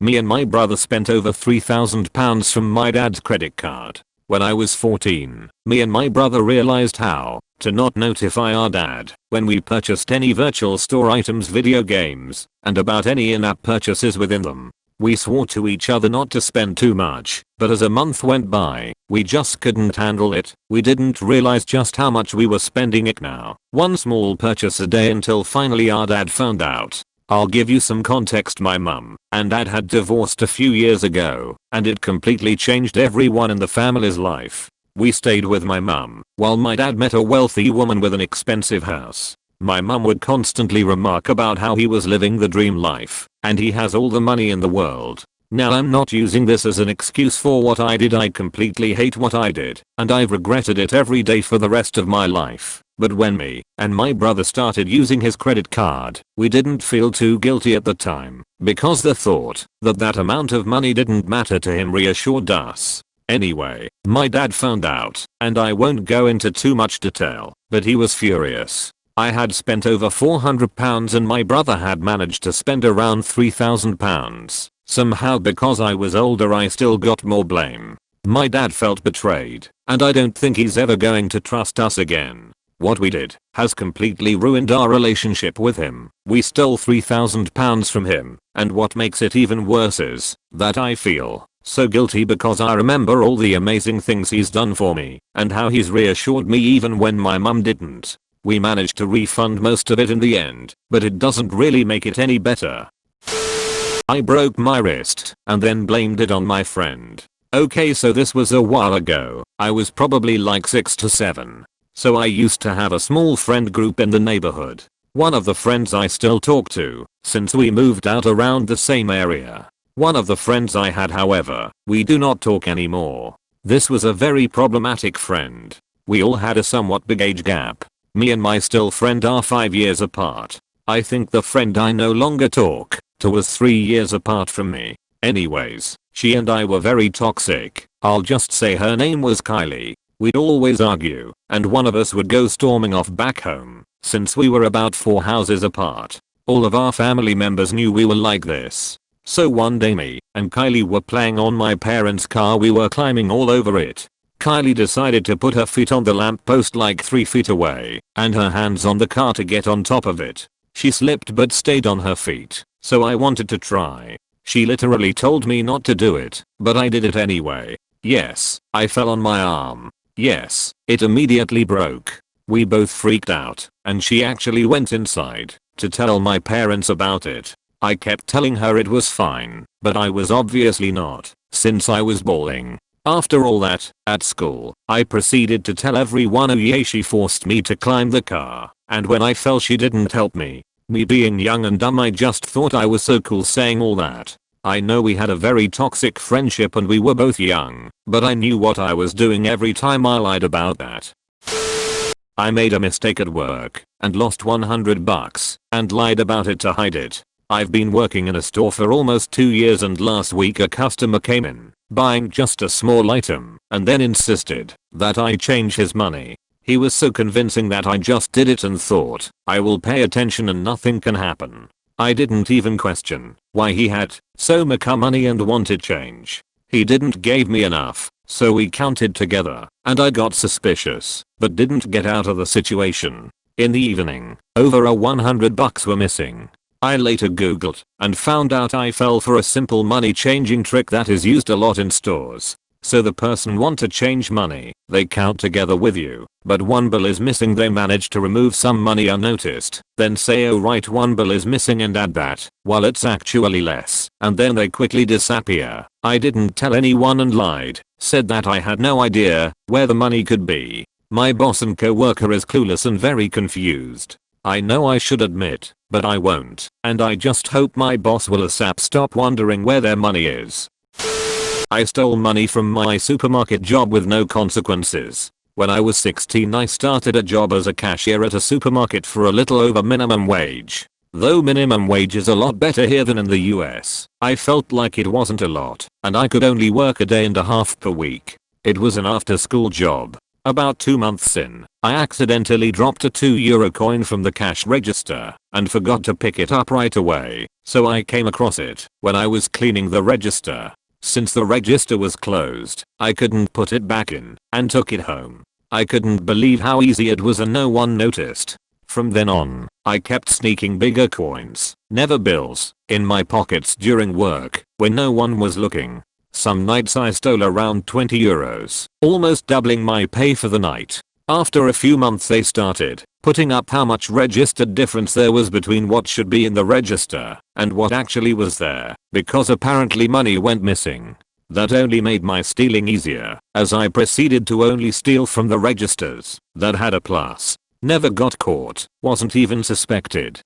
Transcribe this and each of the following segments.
Me and my brother spent over £3,000 from my dad's credit card. When I was 14, me and my brother realized how to not notify our dad when we purchased any virtual store items, video games, and about any in-app purchases within them. We swore to each other not to spend too much, but as a month went by, we just couldn't handle it. We didn't realize just how much we were spending it now. One small purchase a day until finally our dad found out. I'll give you some context. My mum and dad had divorced a few years ago, and it completely changed everyone in the family's life. We stayed with my mum while my dad met a wealthy woman with an expensive house. My mum would constantly remark about how he was living the dream life, and he has all the money in the world. Now I'm not using this as an excuse for what I did. I completely hate what I did, and I've regretted it every day for the rest of my life. But when me and my brother started using his credit card, we didn't feel too guilty at the time, because the thought that that amount of money didn't matter to him reassured us. Anyway, my dad found out, and I won't go into too much detail, but he was furious. I had spent over £400 and my brother had managed to spend around £3,000. Somehow, because I was older, I still got more blame. My dad felt betrayed, and I don't think he's ever going to trust us again. What we did has completely ruined our relationship with him. We stole £3,000 from him, and what makes it even worse is that I feel so guilty because I remember all the amazing things he's done for me and how he's reassured me even when my mum didn't. We managed to refund most of it in the end, but it doesn't really make it any better. I broke my wrist and then blamed it on my friend. Okay, so this was a while ago. I was probably like 6 to 7. So I used to have a small friend group in the neighborhood. One of the friends I still talk to, since we moved out around the same area. One of the friends I had, however, we do not talk anymore. This was a very problematic friend. We all had a somewhat big age gap. Me and my still friend are 5 years apart. I think the friend I no longer talk to was 3 years apart from me. Anyways, she and I were very toxic. I'll just say her name was Kylie. We'd always argue, and one of us would go storming off back home. Since we were about 4 houses apart, all of our family members knew we were like this. So one day me and Kylie were playing on my parents' car. We were climbing all over it. Kylie decided to put her feet on the lamppost like 3 feet away and her hands on the car to get on top of it. She slipped but stayed on her feet, so I wanted to try. She literally told me not to do it, but I did it anyway. Yes, I fell on my arm. Yes, it immediately broke. We both freaked out, and she actually went inside to tell my parents about it. I kept telling her it was fine, but I was obviously not, since I was bawling. After all that, at school, I proceeded to tell everyone, oh yeah, she forced me to climb the car, and when I fell she didn't help me. Me being young and dumb, I just thought I was so cool saying all that. I know we had a very toxic friendship and we were both young, but I knew what I was doing every time I lied about that. I made a mistake at work and lost $100 and lied about it to hide it. I've been working in a store for almost 2 years, and last week a customer came in, buying just a small item, and then insisted that I change his money. He was so convincing that I just did it and thought I will pay attention and nothing can happen. I didn't even question why he had so much money and wanted change. He didn't give me enough, so we counted together, and I got suspicious, but didn't get out of the situation. In the evening, over $100 were missing. I later googled and found out I fell for a simple money changing trick that is used a lot in stores. So the person want to change money, they count together with you, but one bill is missing. They manage to remove some money unnoticed, then say, oh right, one bill is missing, and add that while it's actually less, and then they quickly disappear. I didn't tell anyone and lied, said that I had no idea where the money could be. My boss and co-worker is clueless and very confused. I know I should admit, but I won't, and I just hope my boss will ASAP stop wondering where their money is. I stole money from my supermarket job with no consequences. When I was 16, I started a job as a cashier at a supermarket for a little over minimum wage. Though minimum wage is a lot better here than in the US, I felt like it wasn't a lot, and I could only work a day and a half per week. It was an after-school job. About 2 months in, I accidentally dropped a €2 coin from the cash register and forgot to pick it up right away, so I came across it when I was cleaning the register. Since the register was closed, I couldn't put it back in and took it home. I couldn't believe how easy it was and no one noticed. From then on, I kept sneaking bigger coins, never bills, in my pockets during work when no one was looking. Some nights I stole around €20, almost doubling my pay for the night. After a few months they started putting up how much registered difference there was between what should be in the register and what actually was there, because apparently money went missing. That only made my stealing easier, as I proceeded to only steal from the registers that had a plus. Never got caught, wasn't even suspected.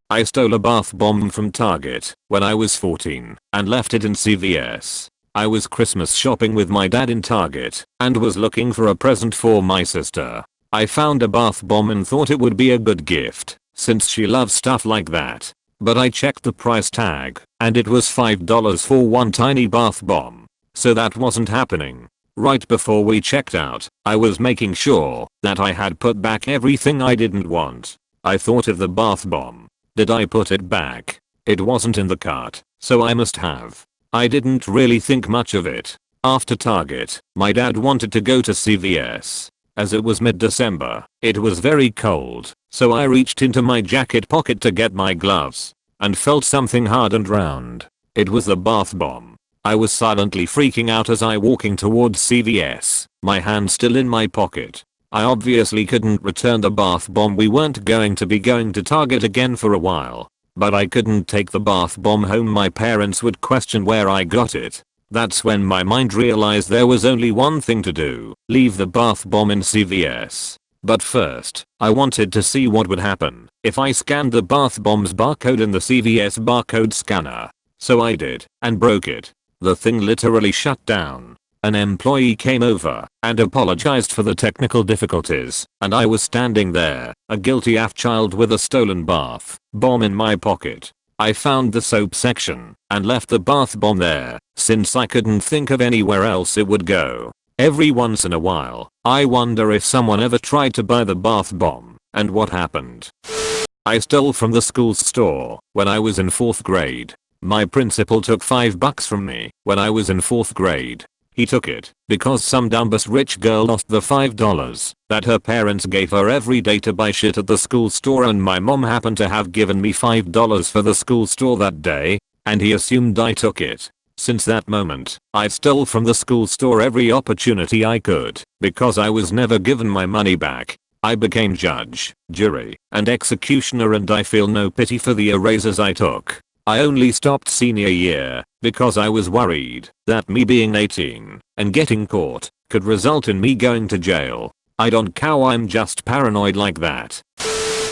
I stole a bath bomb from Target when I was 14 and left it in CVS. I was Christmas shopping with my dad in Target and was looking for a present for my sister. I found a bath bomb and thought it would be a good gift since she loves stuff like that. But I checked the price tag and it was $5 for one tiny bath bomb. So that wasn't happening. Right before we checked out, I was making sure that I had put back everything I didn't want. I thought of the bath bomb. Did I put it back? It wasn't in the cart, so I must have. I didn't really think much of it. After Target, my dad wanted to go to CVS. As it was mid-December, it was very cold, so I reached into my jacket pocket to get my gloves and felt something hard and round. It was the bath bomb. I was silently freaking out as I walking towards CVS, my hand still in my pocket. I obviously couldn't return the bath bomb. We weren't going to Target again for a while. But I couldn't take the bath bomb home. My parents would question where I got it. That's when my mind realized there was only one thing to do, leave the bath bomb in CVS. But first, I wanted to see what would happen if I scanned the bath bomb's barcode in the CVS barcode scanner. So I did, and broke it. The thing literally shut down. An employee came over and apologized for the technical difficulties, and I was standing there, a guilty AF child with a stolen bath bomb in my pocket. I found the soap section and left the bath bomb there, since I couldn't think of anywhere else it would go. Every once in a while, I wonder if someone ever tried to buy the bath bomb, and what happened. I stole from the school's store when I was in 4th grade. My principal took $5 from me when I was in 4th grade. He took it because some dumbass rich girl lost the $5 that her parents gave her every day to buy shit at the school store, and my mom happened to have given me $5 for the school store that day, and he assumed I took it. Since that moment, I stole from the school store every opportunity I could because I was never given my money back. I became judge, jury, and executioner, and I feel no pity for the erasers I took. I only stopped senior year because I was worried that me being 18 and getting caught could result in me going to jail. I don't cow, I'm just paranoid like that.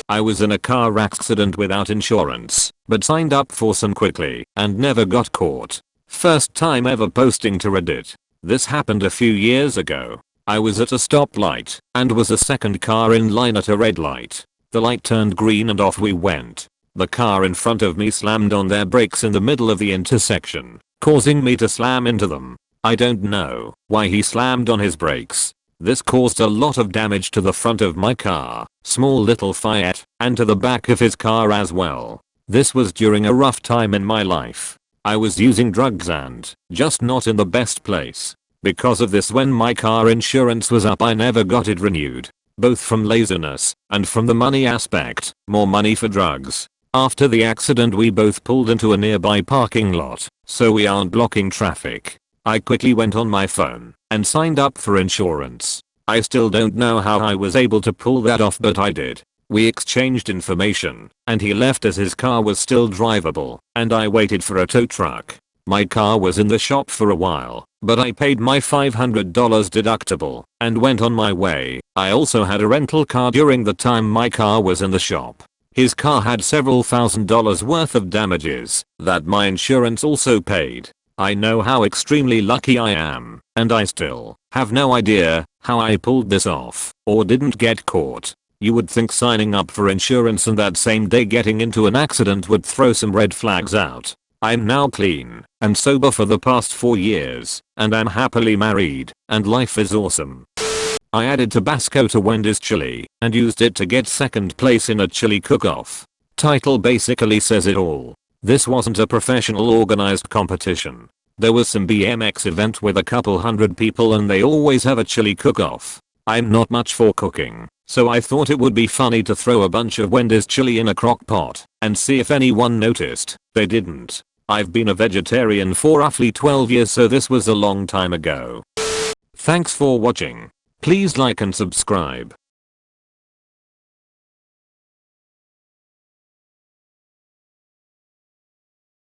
I was in a car accident without insurance, but signed up for some quickly and never got caught. First time ever posting to Reddit. This happened a few years ago. I was at a stoplight and was a second car in line at a red light. The light turned green and off we went. The car in front of me slammed on their brakes in the middle of the intersection, causing me to slam into them. I don't know why he slammed on his brakes. This caused a lot of damage to the front of my car, small little Fiat, and to the back of his car as well. This was during a rough time in my life. I was using drugs and just not in the best place. Because of this, when my car insurance was up, I never got it renewed. Both from laziness and from the money aspect, more money for drugs. After the accident we both pulled into a nearby parking lot, so we aren't blocking traffic. I quickly went on my phone and signed up for insurance. I still don't know how I was able to pull that off, but I did. We exchanged information, and he left as his car was still drivable, and I waited for a tow truck. My car was in the shop for a while, but I paid my $500 deductible and went on my way. I also had a rental car during the time my car was in the shop. His car had several $1,000s worth of damages that my insurance also paid. I know how extremely lucky I am, and I still have no idea how I pulled this off or didn't get caught. You would think signing up for insurance and that same day getting into an accident would throw some red flags out. I'm now clean and sober for the past 4 years, and I'm happily married, and life is awesome. I added Tabasco to Wendy's chili and used it to get second place in a chili cook-off. Title basically says it all. This wasn't a professional organized competition. There was some BMX event with a couple hundred people and they always have a chili cook-off. I'm not much for cooking, so I thought it would be funny to throw a bunch of Wendy's chili in a crock pot and see if anyone noticed. They didn't. I've been a vegetarian for roughly 12 years, so this was a long time ago. Thanks for watching. Please like and subscribe.